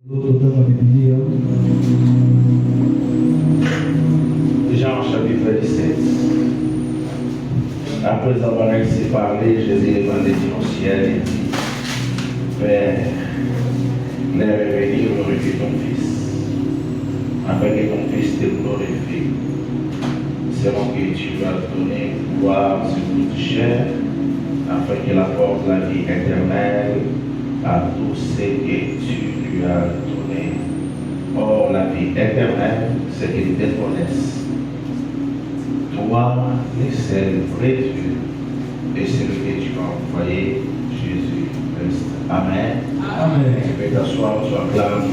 Jean chapitre 17. Après avoir ainsi parlé, Jésus demandait au ciel et dit, Père, l'heure est venue, glorifie ton Fils, afin que ton Fils te glorifie, selon que tu vas donner pouvoir sur toute chair, afin qu'il apporte la vie éternelle à tous ceux que tu lui as donné. Or, la vie éternelle, c'est qu'ils te connaissent. Toi, le seul vrai Dieu, et celui que tu as envoyé, Jésus-Christ. Amen. Amen. Tu peux t'asseoir, sois clame.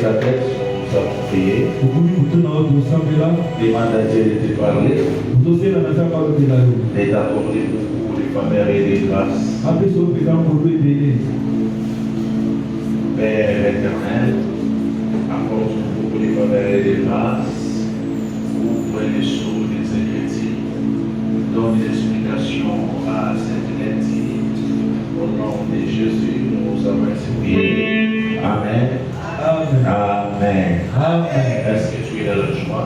Ta tête, nous avons prié. Demande à Dieu de te parler. Et d'accorder beaucoup de faveurs et de grâces. Père éternel, apporte beaucoup de faveurs et de grâces. Ouvre les sceaux des Écritures. Donne des explications à cette lettre. Au nom de Jésus, nous avons ainsi prié. Amen. Amen. Amen. Amen. Est-ce que tu es dans la joie?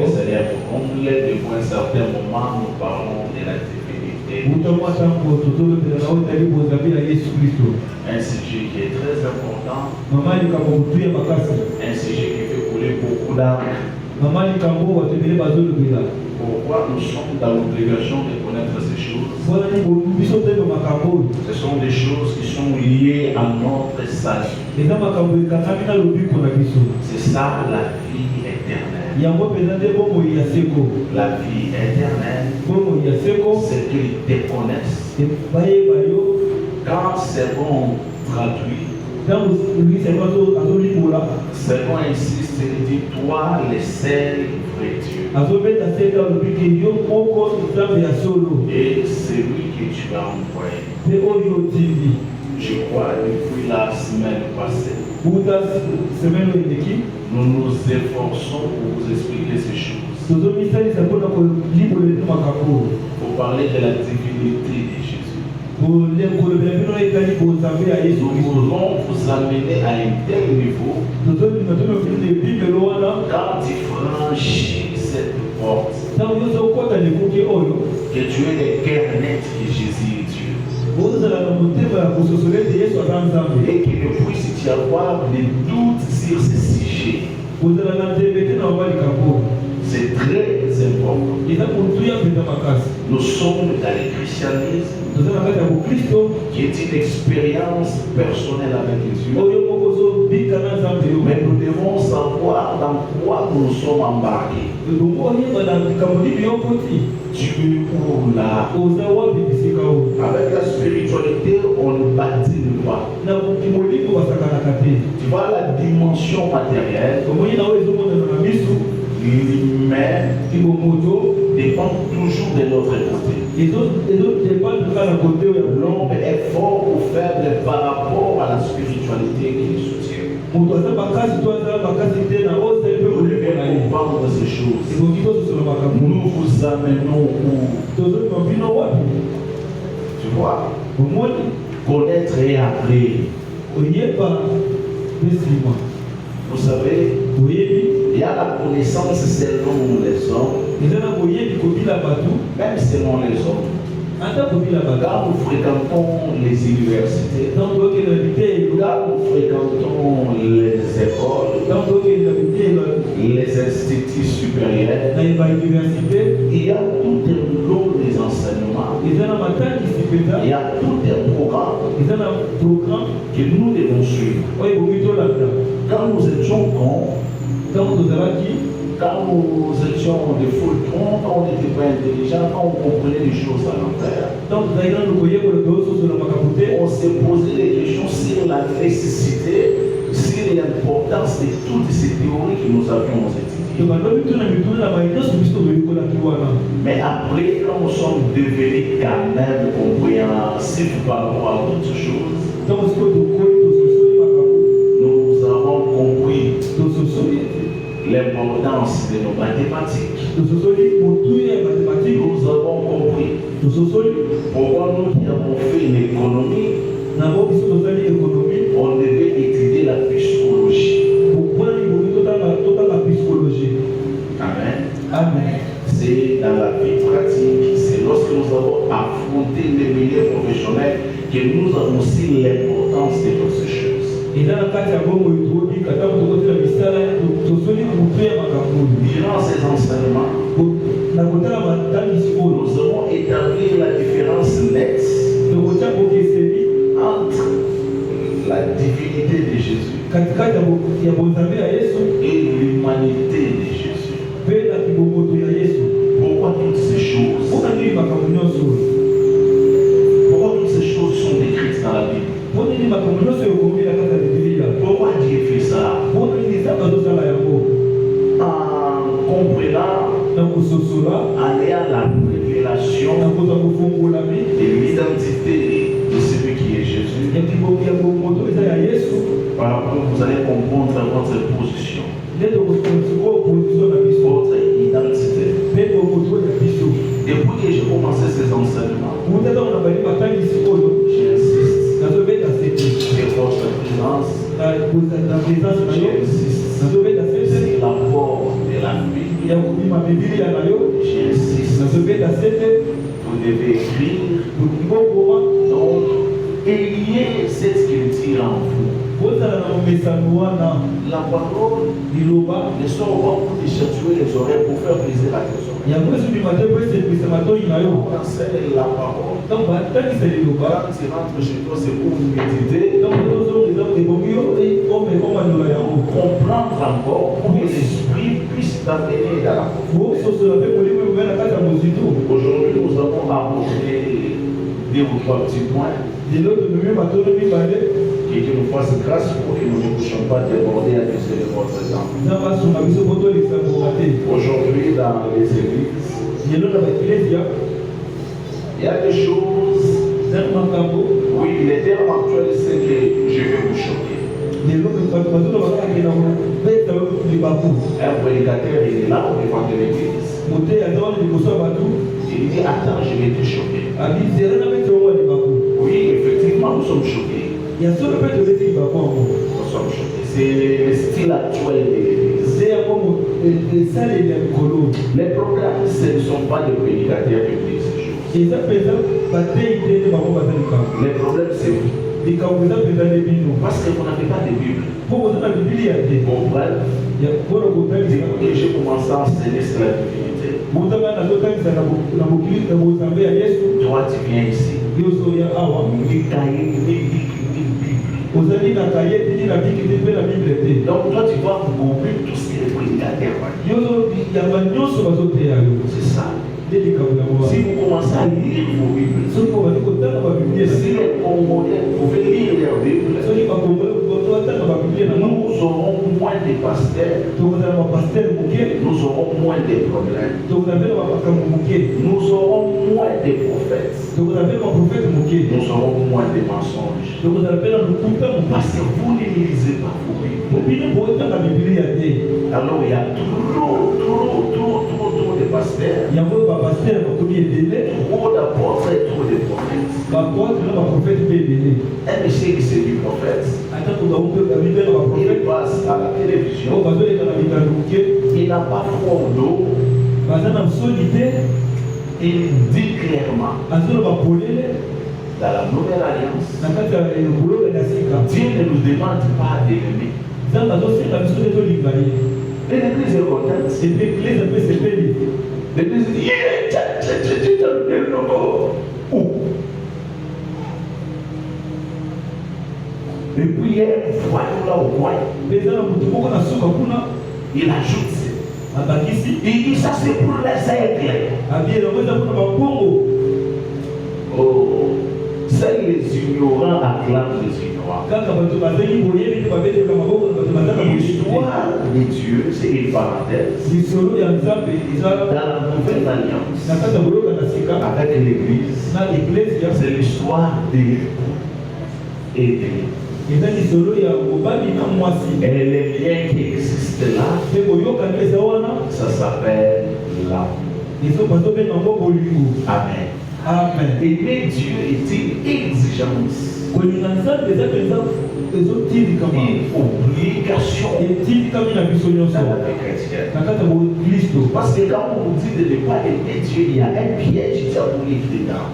C'est-à-dire qu'on l'est depuis un certain moment, nous parlons de la divinité. Un sujet qui est très important. Un sujet qui fait couler beaucoup d'âmes. Pourquoi nous sommes dans l'obligation de connaître ces choses? Ce sont des choses qui sont liées à notre salut. C'est ça la vie éternelle. La vie éternelle, c'est qu'ils te connaissent. Quand c'est bon traduit, c'est bon insiste et dit toi le seul vrai Dieu. Et c'est lui que tu as envoyé. Je crois depuis la semaine passée, nous nous efforçons pour vous expliquer ces choses. Pour parler de la divinité de Jésus. Nous voulons vous amener à un tel niveau quand tu franchis cette porte que tu es le cœur net que Jésus est Dieu. Et qu'il ne puisse y avoir de doute sur ce sujet. C'est très important. Nous sommes dans le christianisme qui est une expérience personnelle avec Dieu. Mais nous devons savoir dans quoi nous sommes embarqués. Dieu pour là. Avec la spiritualité, on ne bâtit pas. Tu vois la dimension matérielle. L'humain dépend toujours de l'autre côté. L'homme est fort ou faible par rapport à la spiritualité qui le soutient. Vous devez comprendre ces choses. Nous vous amenons où? Tu vois? Connaître et apprendre. Vous savez, il y a la connaissance selon les hommes, même selon les hommes. Quand nous fréquentons les universités, quand nous fréquentons les écoles, les instituts supérieurs, il y a tout un lot des enseignements, il y a tout un programme que nous devons suivre. Quand nous étions cons, quand nous étions des fouletons, quand on n'était pas intelligents, quand on comprenait les choses à l'envers, on s'est posé des questions sur la nécessité, sur l'importance de toutes ces théories que nous avions étudiées. Mais après, quand nous sommes devenus quand même compréhensifs par rapport à d'autres choses, nous avons compris l'importance de nos mathématiques, Pourquoi nous qui avons fait une économie, économie, on devait étudier la psychologie. Amen. Amen. C'est dans la vie pratique, c'est lorsque nous avons affronté les milieux professionnels que nous avons aussi l'importance de toutes ces choses. Durant ces enseignements, nous avons établi la différence nette entre la divinité de Jésus et l'humanité de Jésus. Pourquoi toutes ces choses? Pourquoi toutes ces choses sont décrites dans la Bible? Pourquoi Dieu fait ça? En comprenant, en ayant la révélation de l'identité de celui qui est Jésus, vous allez comprendre votre position, votre identité. Depuis que j'ai commencé ces enseignements, j'insiste sur votre présence, j'insiste sur l'apport de la Bible, j'insiste, vous devez écrire, donc ayez cette scripture en vous. La parole ne sort pas pour déchatouer les oreilles, pour faire plaisir à tes oreilles. On enseigne la parole. Quand tu rentres chez toi, c'est pour méditer, comprendre encore, pour que l'esprit puisse t'amener dans la parole. Aujourd'hui, nous avons abordé 2 ou 3 petits points. Et que nous fasse grâce pour que nous ne puissions pas déborder à cause de votre temps. Aujourd'hui, dans les églises, il y a des choses. Oui, les termes actuels, c'est que je vais vous choquer. Un prédicateur, il est là au devant de l'église. Il dit, attends, je vais te choquer. Oui, effectivement, nous sommes choqués. Nous sommes choqués. C'est le style actuel de l'église. Les problèmes, ce ne sont pas des prédicateurs qui disent ces choses. Les problèmes, c'est vous. Parce que vous n'avez pas de Bible. Bon, bref, et j'ai commencé à enseigner sur la divinité. Toi, tu viens ici. Donc toi tu vas comprendre tout ce que les prédicateurs vont dire. C'est ça. Si vous commencez à lire vos Bibles, si les Congolais pouvaient lire leur Bible, nous aurons moins de pasteurs, nous aurons moins de problèmes, nous aurons moins de prophètes, nous aurons moins de mensonges. Parce que vous ne lisez pas vos Bibles. Alors il y a trop de pasteurs, trop d'apôtres et trop de prophètes. Un monsieur qui c'est du prophète, il passe à la télévision, il n'a pas froid au dos, il dit clairement, dans la nouvelle alliance, Dieu ne nous demande pas d'aimer. Et l'église est contente. L'église dit, et puis il y a un voyou là au coin. Il ajoute, il dit ça c'est pour les aigles. Oh, seuls les ignorants acclament les ignorants. L'histoire de Dieu, c'est une parenthèse. Dans la nouvelle alliance, avec l'église, c'est l'histoire de l'époux et de l'époux. Et les liens qui existent là, ça s'appelle l'amour. Amen. Amen. Aimer Dieu est une exigence. Une obligation dans la vie chrétienne. Parce que quand on vous dit de ne pas aimer Dieu, il y a un piège qui s'applique dedans.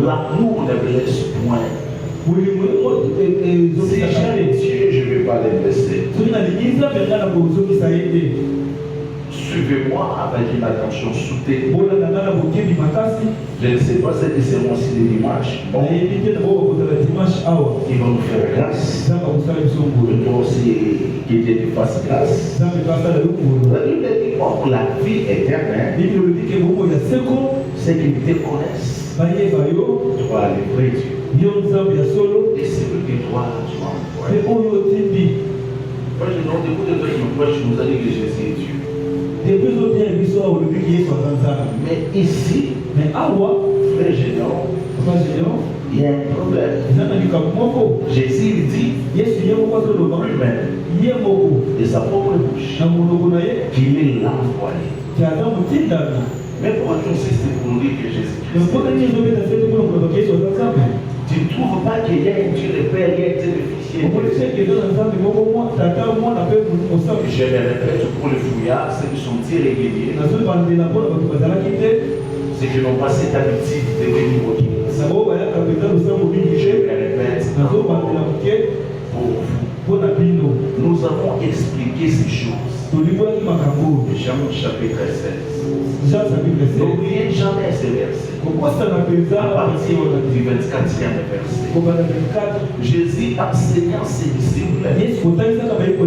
L'amour ne blesse point. Si j'aime Dieu, je ne vais pas les blesser. Suivez-moi avec une attention soutenue. Je ne sais pas si c'est aussi le dimanche. Bon. Ils vont nous faire grâce. Toi aussi, qui te fasse grâce. La Bible dit pour la vie éternelle, c'est qu'ils te connaissent. Toi, le vrai Dieu. Et c'est le que toi, tu vas envoyer. Moi, je demande beaucoup de toi qui me proche, nous allons que Jésus est Dieu. Mais ici, frère Général, il y a un problème. Jésus dit lui-même de sa propre bouche qu'il est l'envoyé. Mais pourquoi tu insistes pour nous dire que Jésus Christ? Tu ne trouves pas qu'il y a un Dieu le Père, il y a un Dieu le Fils? Je me répète pour les fouillards, ceux qui sont irréguliers, ceux qui n'ont pas cette habitude de venir au Kinshasa. Je me répète pour vous. Nous avons expliqué ces choses. Jean chapitre 16. N'oubliez jamais ces versets. À partir du 24e verset. Jésus enseignant ses disciples.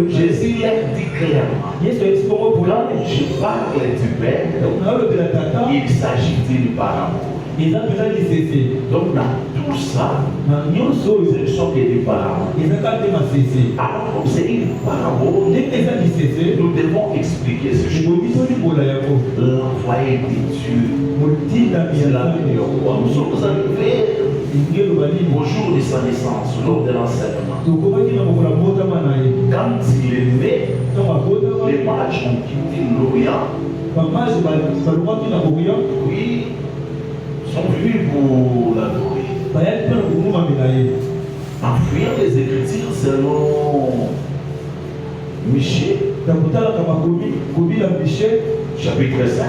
Jésus leur dit clairement. Quand je parle du Père, il s'agit d'une parabole. Donc dans tout ça, ce ne sont que des paraboles. Alors comme c'est une parabole, nous devons expliquer ce choses. L'envoyé de Dieu, c'est la vie du roi. Nous sommes arrivés au jour de sa naissance, lors de l'enseignement. Quand il est né, les mages ont quitté l'Orient. Oui, sont venus pour l'adorer. En fouillant les Écritures selon Michée, chapitre 5,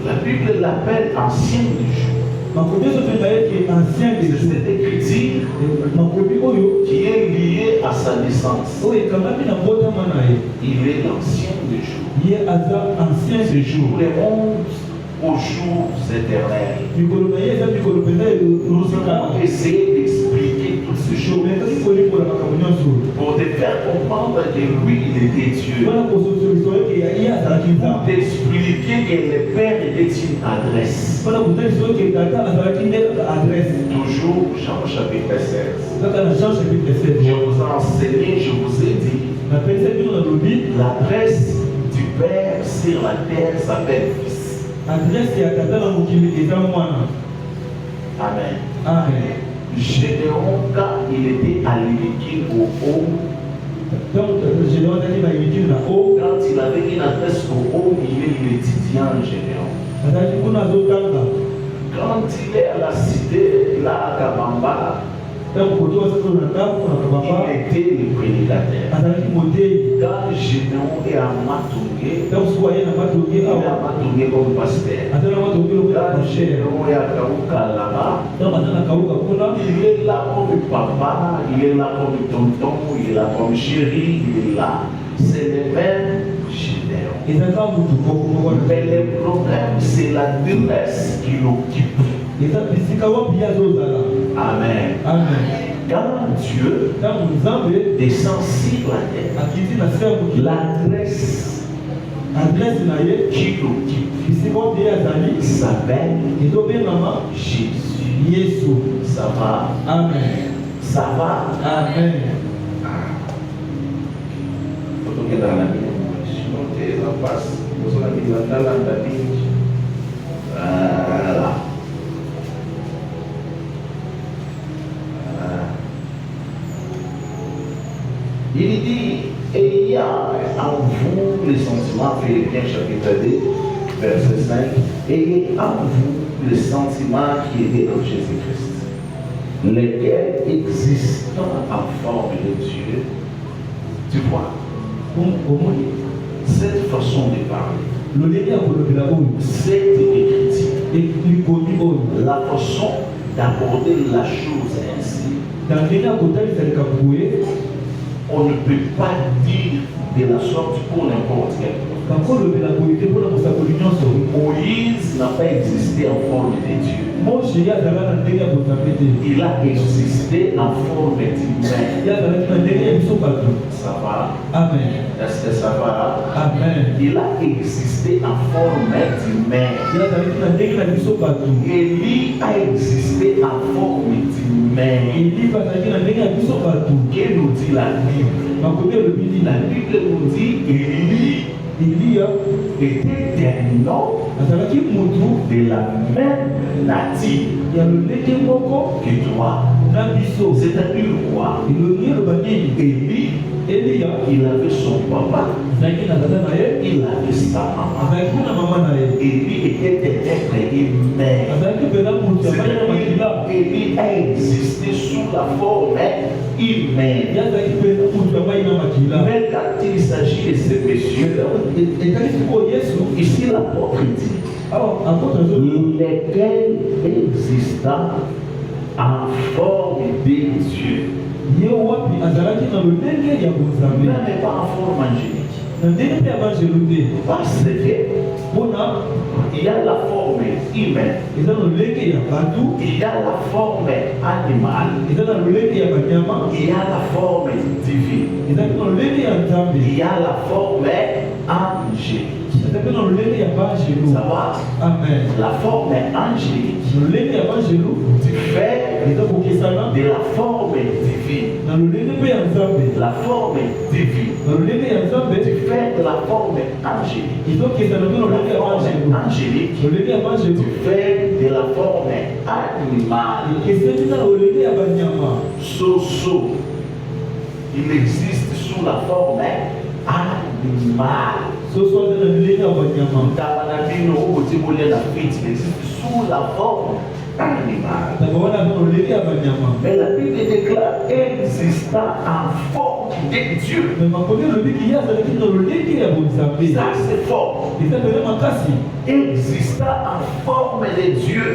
la Bible l'appelle ancien du jour. C'est cette écriture qui est liée à sa naissance. Il est l'ancien du jour. Ce jour, les 11 aux jours éternels. Nous allons essayer d'expliquer toutes ces choses pour te faire comprendre que lui, il était Dieu. Pour t'expliquer que le Père était une adresse. Toujours Jean chapitre 16. Je vous ai enseigné, je vous ai dit, l'adresse du Père sur la terre s'appelle Fils. Amen. Amen. Gédéon, quand il était à l'Évêque au haut, quand il avait une adresse au haut, il est l'étudiant Gédéon. Quand il est à la cité, là à Kabamba, il était le prédicateur. Quand Gédéon est à Matungé, il est à Matungé comme pasteur. Quand Gédéon est à Kaouka là-bas, il est là comme papa, il est là comme tonton, il est là comme chéri, il est là. C'est le même Gédéon. Mais le problème, c'est l'adresse qui l'occupe. Amen. Quand Dieu descend sur la terre, l'adresse qui l'occupe s'appelle Jésus. Ça va? Amen. Ça va? Amen. Voilà. Il dit, ayant en vous les sentiments, Philippiens chapitre 2, verset 5, ayez en vous le sentiment qui était en Jésus-Christ, lesquels existant en forme de Dieu, tu vois, cette façon de parler, cette écriture, la façon d'aborder la chose ainsi, on ne peut pas dire de la sorte pour n'importe quel. Moïse n'a pas existé en forme de Dieu. Il a existé en forme d'humain. Ça va? Amen. Est-ce que ça va? Amen. Il a existé en forme d'humain. Élie a existé en forme d'humain. Qu'est-ce nous dit la Bible? La Bible nous dit Élie était un homme de la même nature que toi. C'est-à-dire quoi? Élie, il avait son papa, il avait sa maman. Élie était un être humain. C'est-à-dire Élie a existé sous la forme humaine. Mais quand il s'agit de ces messieurs, ici l'apôtre dit lesquels existant en forme de Dieu, mais pas en forme angélique. Parce que il y a la forme humaine, il y a la forme animale, il y a la forme divine, il y a la forme angélique. Ça va? Amen. La forme angélique diffère de la forme divine. La forme divine diffère de la forme angélique. La forme angélique diffère de la forme animale. Soso, il existe sous la forme animale. Sous la forme animale. Mais la Bible déclare existant en forme de Dieu. Ça c'est fort. Existant en forme de Dieu.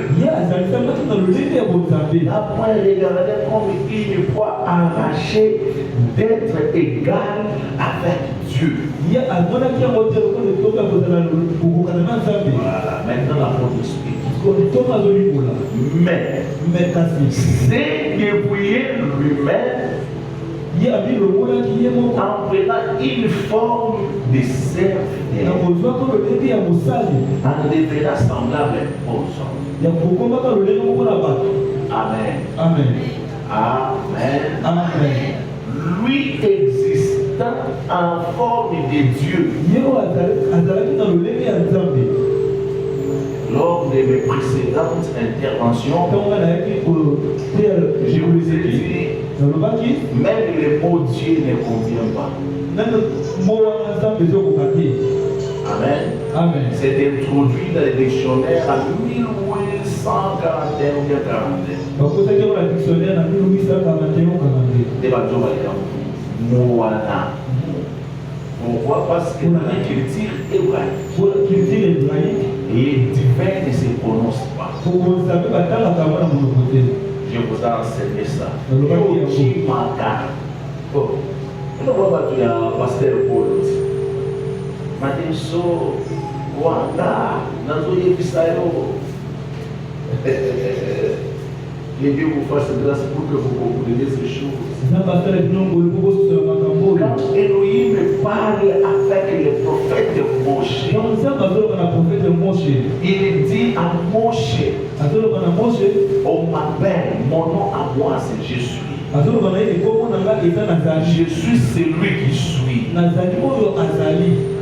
Après regarder comme il ne peut arracher d'être égal avec Dieu. Voilà, maintenant la porte explique. Mais c'est débrouiller lui-même en prenant une forme de serviteur, en devenant semblable aux hommes. Amen. Amen. Amen. Amen. Lui existant en forme de Dieu. Lors de mes précédentes interventions, je vous ai dit, même le mot Dieu ne convient pas. Amen. Amen. C'est introduit dans le dictionnaire en 1841 ou 40. Pourquoi? Parce que dans l'écriture hébraïque, les divins ne se prononcent pas. Je vous ai enseigné ça. Pasteur Paul. Madeso, Wanda, Nazoye Bisayo. Que Dieu vous fasse grâce pour que vous compreniez ces choses. Quand Elohim parle avec le prophète Moshe, il dit à Moshe, on m'appelle, mon nom à moi c'est je suis. Je suis celui qui suis.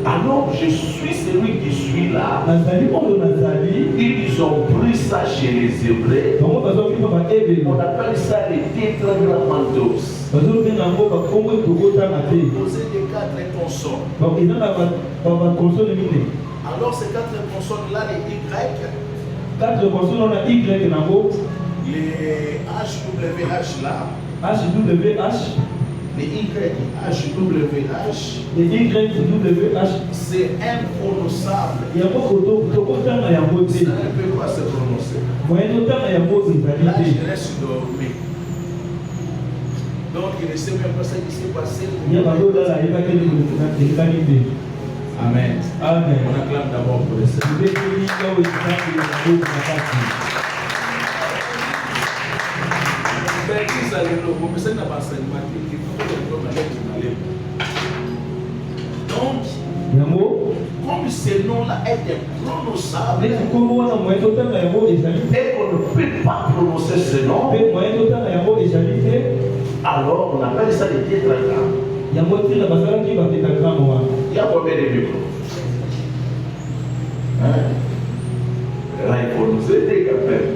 Alors je suis celui qui suis là. Ils ont pris ça chez les Hébreux. On appelle ça les tétragrammatos. Posez des quatre consonnes. Alors ces 4 consonnes-là, les Y, 4 consonnes, on a Y nango, les HWH là, HWH, les YHWH, les YWH, c'est imprononçable. il y a beaucoup de temps à y avoir. Ça ne peut pas se prononcer. Moyen de temps à y avoir. Là, je reste dormi. Donc, il ne sait même pas ce qui s'est passé. Il y a pas d'autre là, il va que nous Amen. Amen. On acclame d'abord pour le Seigneur. Donc, comme ce nom-là est imprononçable et qu'on ne peut pas prononcer ce nom, alors on appelle ça des tétragrammes. Il y a combien de micros? Là, il faut nous aider quand même.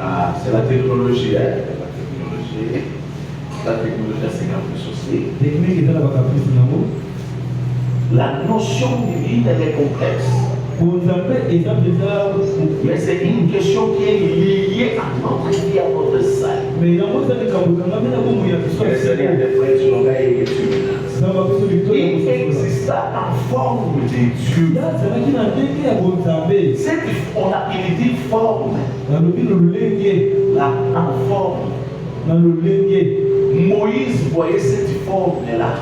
Ah, c'est la technologie, hein? La technologie, c'est un peu souci. La notion divine, elle est complexe. Mais c'est une question qui est liée à notre vie, à notre salle. Il exista en forme de Dieu. On a dit forme. Là, en forme. Moïse voyait cette forme-là.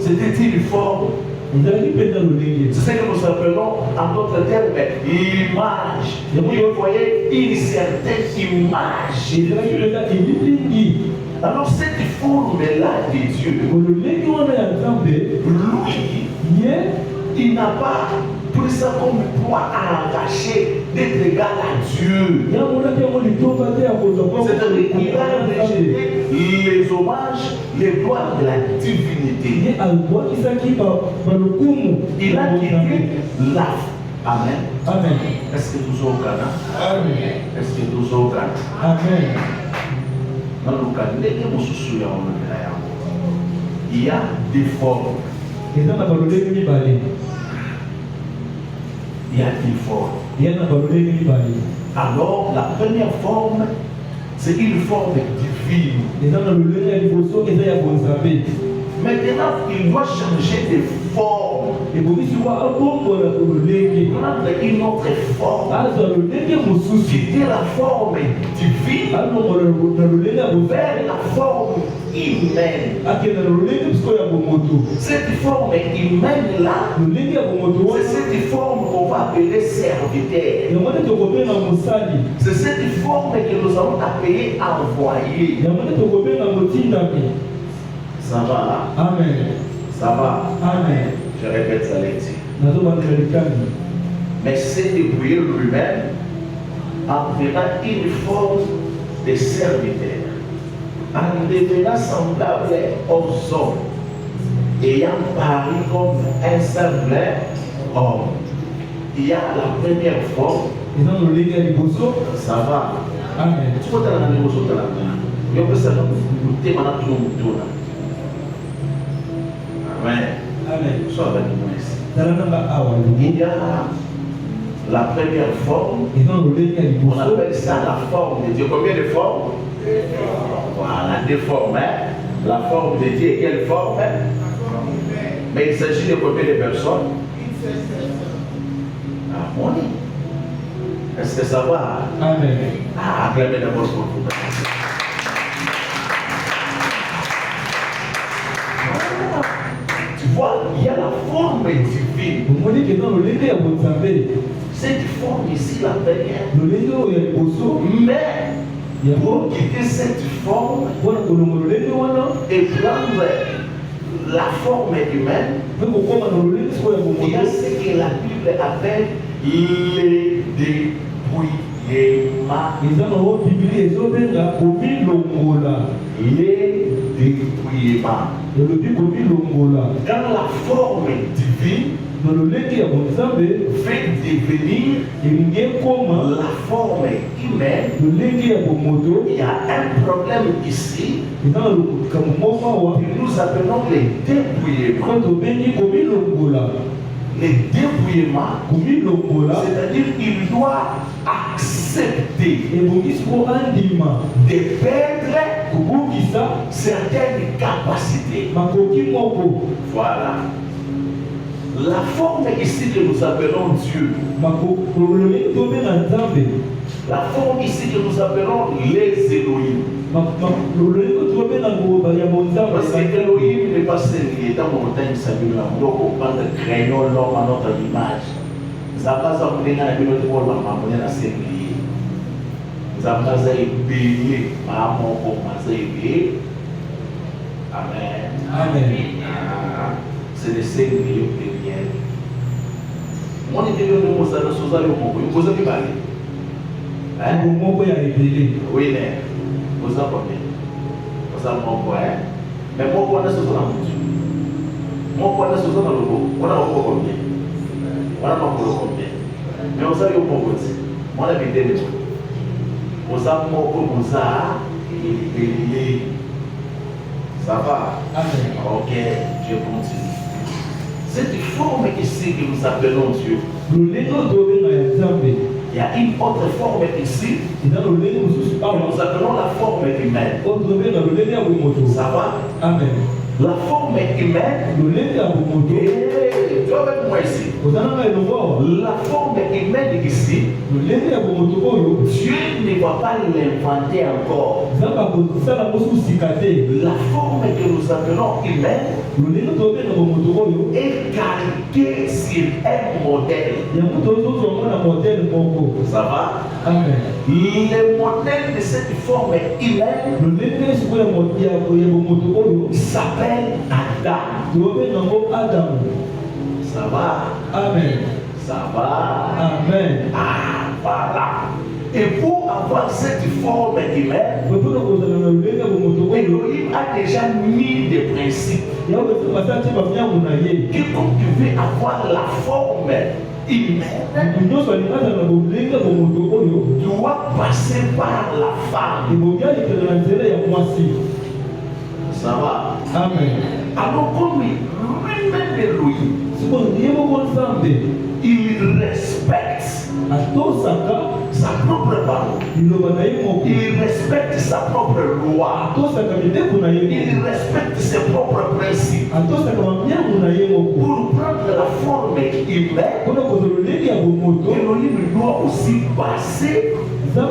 C'était une forme. C'est ce que nous appelons en d'autres termes l'image. Il voyait une certaine image. Alors cette forme-là de Dieu, lui, il n'a pas pris ça comme poids à arracher d'être égal à Dieu. C'est-à-dire qu'il a rejeté les hommages, les gloires de la divinité. Il a quitté la. Amen. Amen. Est-ce que nous sommes au Ghana? Amen. Est-ce que nous sommes au Ghana? Amen. Il y a des formes. Il y a des formes. Alors, la première forme, c'est une forme divine. Maintenant, il doit changer de forme. Prendre une autre forme. Quitter la forme divine vers la forme humaine. Cette forme humaine-là, c'est cette forme qu'on va appeler serviteur. C'est cette forme que nous allons appeler envoyé. Ça va là? Amen. Ça va? Amen. Je répète ça là-dessus. Mais c'est débrouiller lui-même enverra une forme de serviteur en devenant semblable aux hommes, ayant paru comme un simple homme. Il y a la première forme. Ça va? Amen. Tu peux t'en aller aux autres là. Il y a personne qui est maintenant tout le monde. Amen. Amen. Sois avec nous ici. Il y a la première forme. On appelle ça la forme de Dieu. Combien de formes? Voilà, deux formes. Hein? La forme de Dieu. Quelle forme? Mais il s'agit de combien de personnes? Ah, bon. Est-ce que ça va? Amen. Ah, acclamez d'abord pour vous. Tu vois, il y a la forme divine. Cette forme ici, la première. Mais pour quitter cette forme et prendre la forme humaine, il y a ce que la Bible appelle les dépouillements. Les dépouillements. Dans la forme divine, fait devenir la forme humaine. Il y a un problème ici que nous appelons les débrouillements. Les débrouillements, c'est-à-dire qu'il doit accepter de perdre certaines capacités. Voilà. La forme ici que nous appelons Dieu, la forme ici que nous appelons les Elohim. Parce que Elohim n'est pas singulier. Dans mon temps, il s'agit de créons l'homme à notre image. Nous avons besoin de singulier. Nous avons besoin de bénir. Amen. Amen. C'est le singulier qui vient. Mon idée de nous ça nous a eu beaucoup. Vous avez parlé. Oui, mais vous avez combien? Vous avez mon point. Mais mon point est sur la route. Mon point est sur la route. On a combien? On a combien? Mais vous avez au bon côté. On a vidé les trucs. Vous avez mon point, vous avez. Ça va? Amen. Ok, je continue. Cette forme ici que nous appelons Dieu. Il y a une autre forme ici que nous appelons la forme humaine. Ça va? Amen. La forme humaine, tu es avec moi ici. La forme humaine ici, Dieu ne va pas l'inventer encore. La forme que nous appelons humaine est calquée sur un modèle. Ça va? Amen. Le modèle de cette forme humaine s'appelle Adam. Ça va? Amen. Ça va? Amen. Ah, voilà. Et pour avoir cette forme humaine, Elohim a déjà mis des principes. Que comme tu veux avoir la forme humaine, doit passer par la femme. Ça va? Amen. Alors comme lui-même Elohim, il respecte sa propre parole. Il respecte sa propre loi. Il respecte ses propres principes. Pour prendre la forme humaine, Elohim doit aussi passer par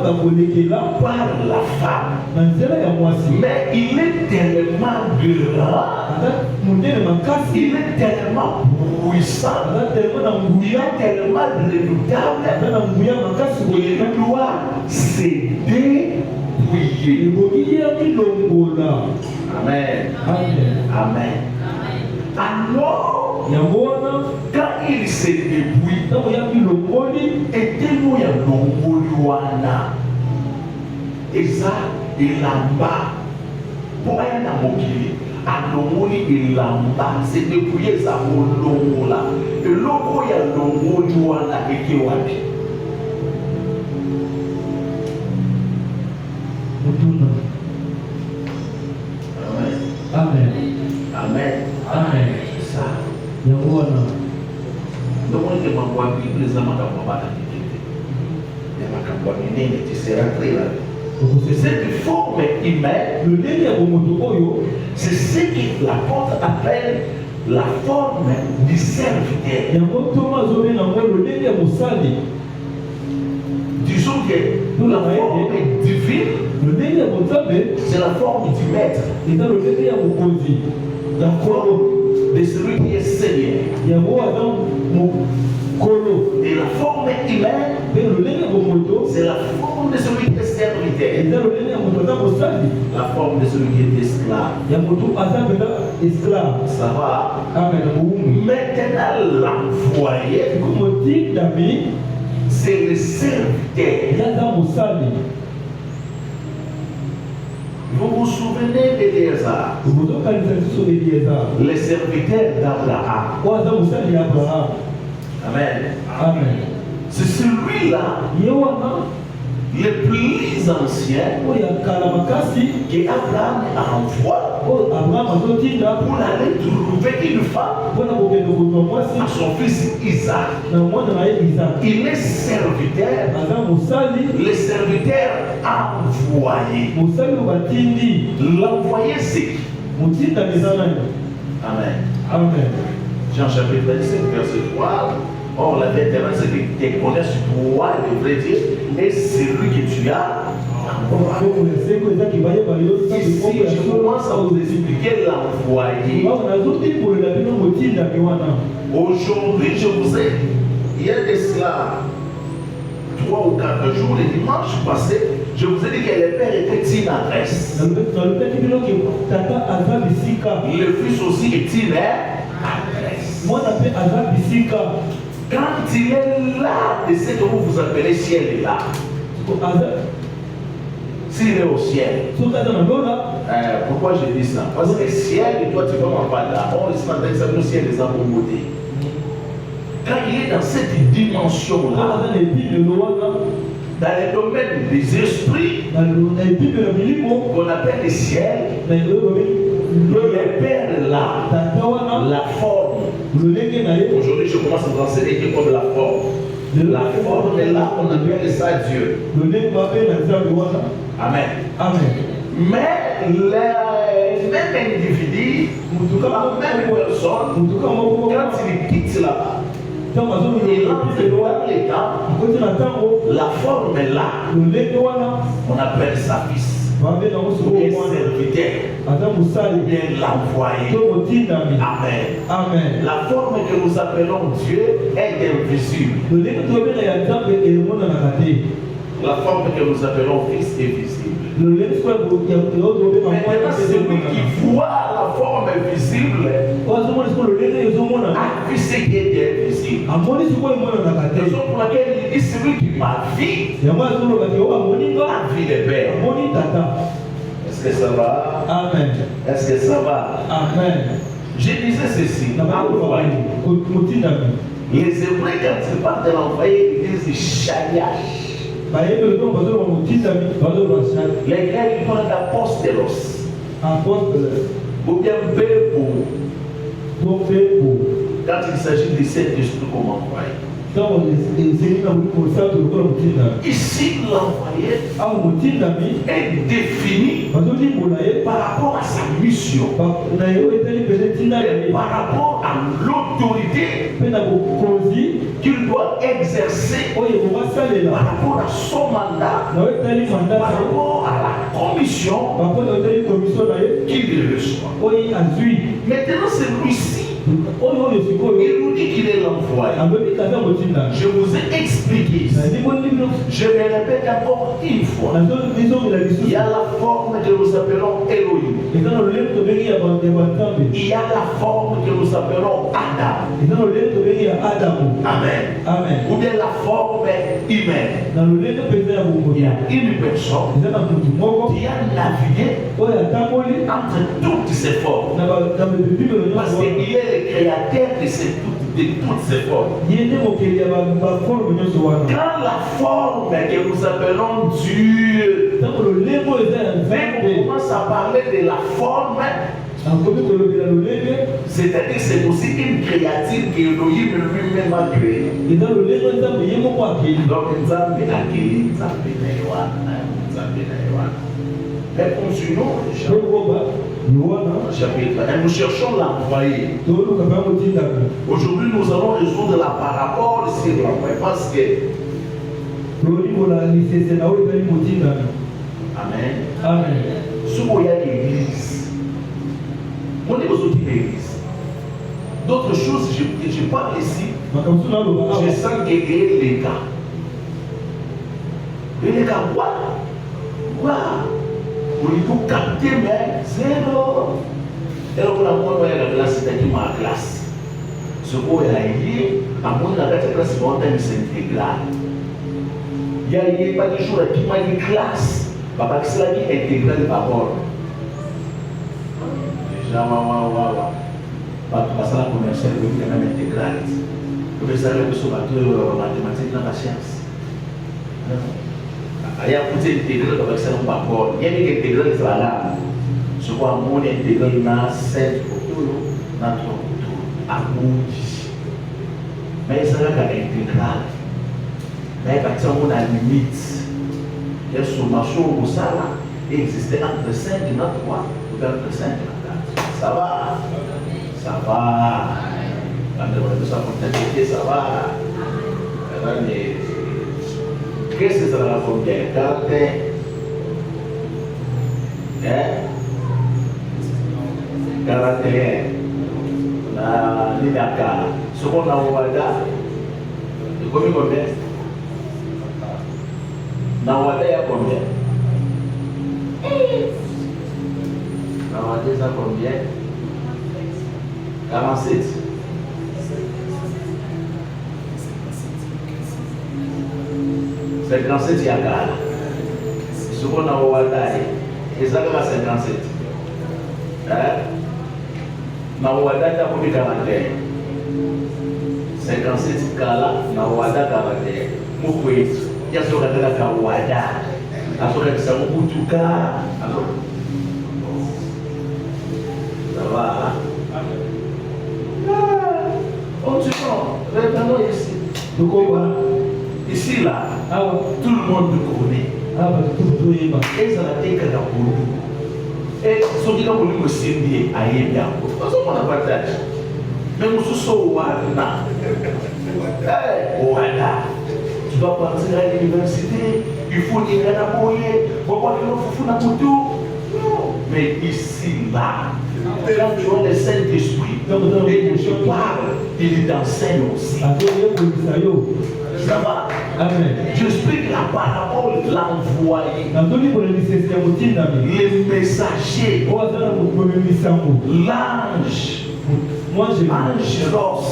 la femme. Mais il est tellement grand, il est tellement puissant, il est tellement redoutable, il doit se dépouiller. Amen. Amen. Alors, quand il se dépouille, était-nous ya longoliwana. Et ça, il lamba. Pour aller dans mon kili, à longoli il lamba. C'est dépouiller ça pour longola. Et logo ya longoliwana et qui wapi. Amen. Amen. Amen. Ça. Donc on te m'envoie Bible les amants d'avoir tu seras très là. Cette forme humaine, c'est ce que l'apôtre appelle la forme du serviteur. Disons que la forme divine, c'est la forme du maître. La forme de celui qui est Seigneur. Et la forme humaine, c'est la forme de celui qui est serviteur. La forme de celui qui est esclave. Ça va? Maintenant, l'envoyé, c'est le serviteur. Vous vous souvenez d'Éléazar? les serviteurs d'Abraham. Amen. Amen. C'est celui-là, le plus ancien, que Abraham envoie pour aller trouver une femme à son fils Isaac. Il est serviteur, le serviteur envoyé. L'envoyé c'est qui? Amen. Amen. Jean chapitre 27, verset 3. Or, la vie éternelle, c'est que tu connaisses toi, le vrai Dieu, et celui que tu as. Ici, je commence à vous expliquer l'envoyé. Aujourd'hui, je vous ai dit, il y a de cela 3 ou 4 jours, le dimanche passé, je vous ai dit que le père était une adresse. Le fils aussi est une adresse. Quand il est là, de ce que vous appelez ciel est là. S'il est au ciel. Pourquoi je dis ça? Parce que ciel, et toi tu vas m'en parler là. On le ciel des amoureux. Quand il est dans cette dimension-là, dans le domaine des esprits, qu'on appelle le ciel, le père là, la forme. Aujourd'hui, je commence à vous enseigner comme la forme. La forme est là, on appelle ça Dieu. Amen. Amen. Mais le même individu, la même personne, quand il quitte là-bas, il entre dans les temps, la forme est là. On appelle ça fils. Ou bien serviteur. Ou bien l'envoyé. Amen. Amen. La forme que nous appelons Dieu est invisible. La forme que nous appelons fils est visible. Maintenant, celui qui voit la forme visible a vu ce qui est invisible. Raison pour laquelle il dit celui qui m'a vu a vu le Père. Est-ce que ça va? Amen. Est-ce que ça va? Amen. Je disais ceci. Les Hébreux, quand ils parlent de l'envoyé, ils disent Shaliach. Les Grecs, ils parlent d'apostolos. Ou bien Bébo. Quand il s'agit de cet esprit comme envoyé. Ici, l'envoyé est défini par rapport à sa mission et par rapport à l'autorité qu'il doit exercer par rapport à son mandat, par rapport à la commission qu'il reçoit. Maintenant, c'est lui-ci. Il nous dit qu'il est l'envoyé. Je vous ai expliqué. Je me répète encore une fois. Il y a la forme que nous appelons Elohim. Il y a la forme que nous appelons Adam. Amen. Amen. Ou bien la forme humaine. Il y a une personne qui a navigué entre toutes ces formes. Parce qu'il est le créateur de toutes ces formes. Quand la forme que nous appelons Dieu, dès qu'on commence à parler de la forme, c'est-à-dire c'est aussi une créature que Elohim lui-même a créée. Donc, mais continuons, chapitre 1. Nous cherchons l'envoyé. Aujourd'hui, nous allons résoudre la parabole sur l'envoyé parce que. Amen. Amen. Ce qu'il y a l'église. On est aux autres églises. D'autres choses, je parle ici. Je sens qu'il y a les gars. Et les gars, quoi? Au niveau capté, mais zéro. Et là, on a la classe, c'est-à-dire ma classe. Ce qu'on a dit, à mon la classe, c'est intégrale. Il y a pas de jour qui m'a dit classe. Parce que c'est la vie intégrale d'abord. passer la commerciale, il y a même intégrale. Vous pouvez savoir que ce bateau mathématique dans la science. Il y a un petit intégré avec ça, on va voir. Il y a des intégrés qui sont là. Je vois mon intégré dans 7 autour, dans 3 autour, à bout. Mais ça va être intégral. Mais quand on a une limite, il y a une sommation au salaire, il existait entre 5 et 3, ou entre 5 et 4. Ça va. Ça va. Quand on a ça comptabilité, ça va. Qu'est-ce que ça va faire? 40. Hein? 41. La ligne à 4. Ce qu'on a au Wada, c'est combien? Dans Wada, il y a combien? Dans Wada, ça combien? 47. C'est 57, il y a 4. Ce qu'on a au Wada, c'est ça que 57. Hein? Dans Wada, il y a combien? 41. 57 kala na wada 41. Mukwe ya soka kala ka wada. Asoka kisamu kutuka. Ça va. On se prend. Regardons ici. De quoi? Ici là, tout le monde me connaît. Et ça a été qu'à et ce qui a voulu me signer à Yébian. Parce qu'on a partage. Mais nous sommes tu dois partir à l'université, il faut dire à la moyenne, pourquoi il faut faire tout. Non, mais ici, là, quand tu as le Saint-Esprit, et que je parle, il t'enseigne aussi. Ça va? Amen. Je explique la parole, l'envoyé, les messagers, l'ange. Moi, je Angelos,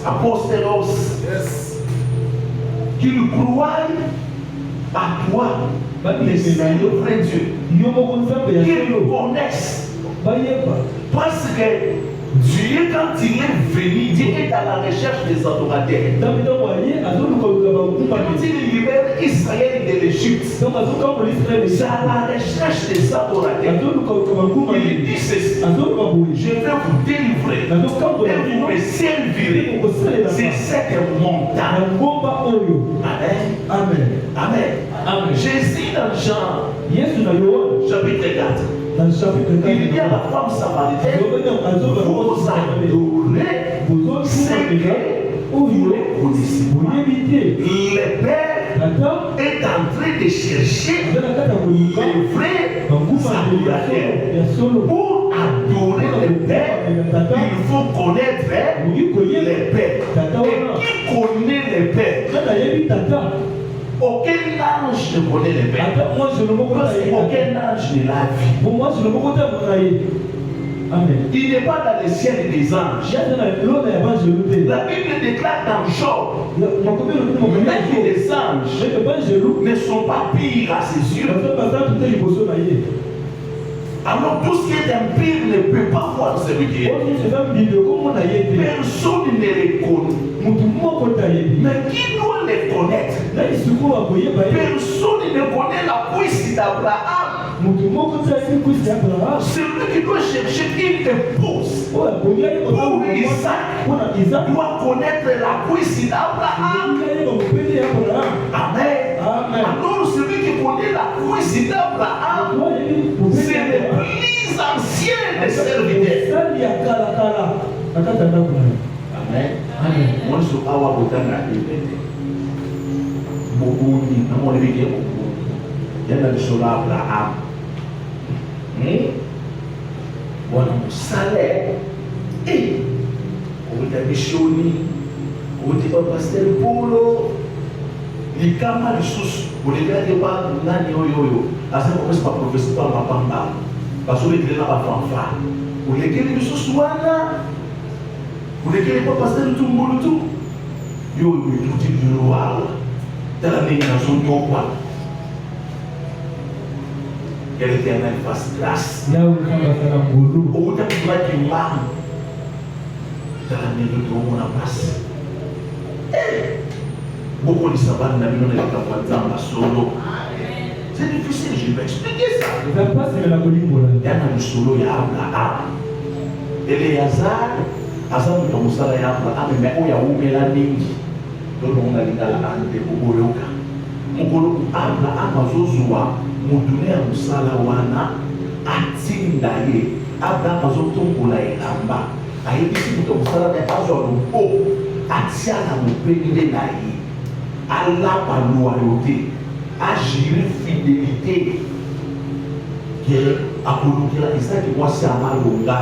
Apostelos, qu'ils croient à toi, les saints de vrai Dieu, qu'ils connaissent. Parce que Dieu, quand il est venu, Dieu est à la recherche des adorateurs. Quand il libère Israël de l'Égypte, c'est à la recherche des adorateurs. Il dit ceci: je vais vous délivrer et vous me servirez. C'est cette montagne. Amen. Amen. Amen. Amen. Jésus dans Jean, chapitre 4. Il dit à la femme samaritaine: vous adorez ce que vous les connaissez. Le Père est en train de chercher les vrais adorateurs. Pour adorer le Père, il faut connaître le Père. Et qui connaît le Père? Aucun ange ne connaît le Père. Parce qu'aucun ange ne l'a vu. Amen. Il n'est pas dans le ciel des anges. La Bible déclare dans Job que les anges ne sont pas pires à ses yeux. Alors tout ce qui est impur ne peut pas voir ce qui est. Personne ne les connaît. Mais qui doit les connaître? Personne ne connaît la cuisse d'Abraham. Celui qui doit chercher une épouse pour Isaac doit connaître la cuisse d'Abraham. Amen. Alors celui qui connaît la cuisse d'Abraham, c'est le plus ancien des serviteurs. Amen. Moi je suis à Wabutanga. Boboni, à mon avis, il y a des Abraham. Voilà mon salaire. Et on est missionné, on est pasteur Polo. Les camarades sous, on est pas nani yo. À ce moment, c'est pas professeur par ma pamba. Parce que les gens pas fanfare. On est quel sous wana. On est quel pas pasteur tout monde tout. Yo tout dit du roi. Dans la négation de quoi. Que l'Éternel fasse grâce. Au dans la maison de mon place. Beaucoup de sabbats n'a pas de solo. C'est difficile, je vais expliquer ça. Il n'y a pas de la colline. Il y a un solo, il y a Abraham. Eleazar, Azam de Moussala et Abraham, mais où il y a où Mélaningi. Tout le monde a dit à la hand de Bogoloka. Mokolo Abraham Azozua, Moudouné à Moussala Wana, Atindaye, Abraham Azotombola et Ramba. Aïe, ici, vous Moussala et Azolupo, Atiana Moupénile Naï, Allah par loyauté, agir fidélité. Akolokela Isaac mwasi amalonga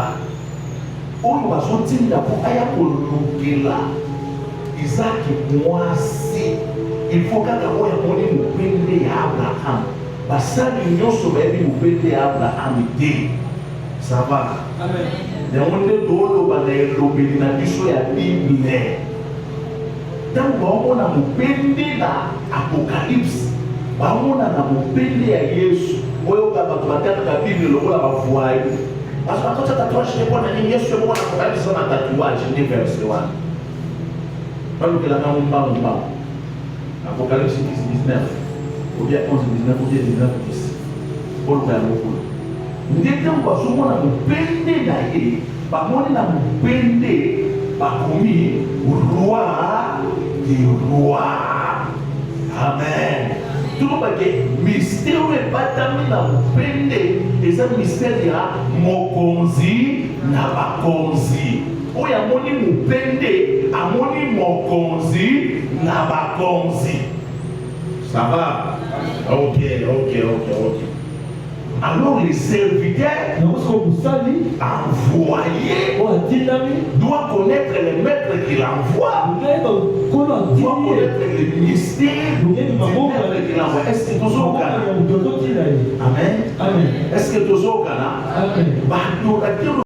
oyo bazotinda po aya kolokela Isaac mwasi il faut kaka oyo amoni mopende ya Abraham basali nyonso bayebi mopende ya Abraham te. Ça va? Yango nde toloba na elobeli na biso ya Bible ntango baomona mopende na Apocalypse baomona na mopende ya Yesu oyo bato bataka Bible lokola bavuayi parce que quand tatouage n'est pas na Yesu moko na Apocalypse na tatouage ni verset 1 balukela na mbamba Apocalypse 19 ou bien 11 19 ou bien 19 10 pour le mokolo ndenge bazomona mopende na ye bamoni na mopende bakomi roi du roi. Amen. Tout le monde mystère est batami na mopende eza mystère ya mokonzi na bakonzi oyo amoni mopende amoni mokonzi na bakonzi. Ça va? Ok. Alors les serviteurs envoyés doivent connaître les maîtres qui l'envoient, doivent connaître les ministères qu'il envoie. Est-ce que tous au Ghana? Amen. Est-ce que tous au Ghana?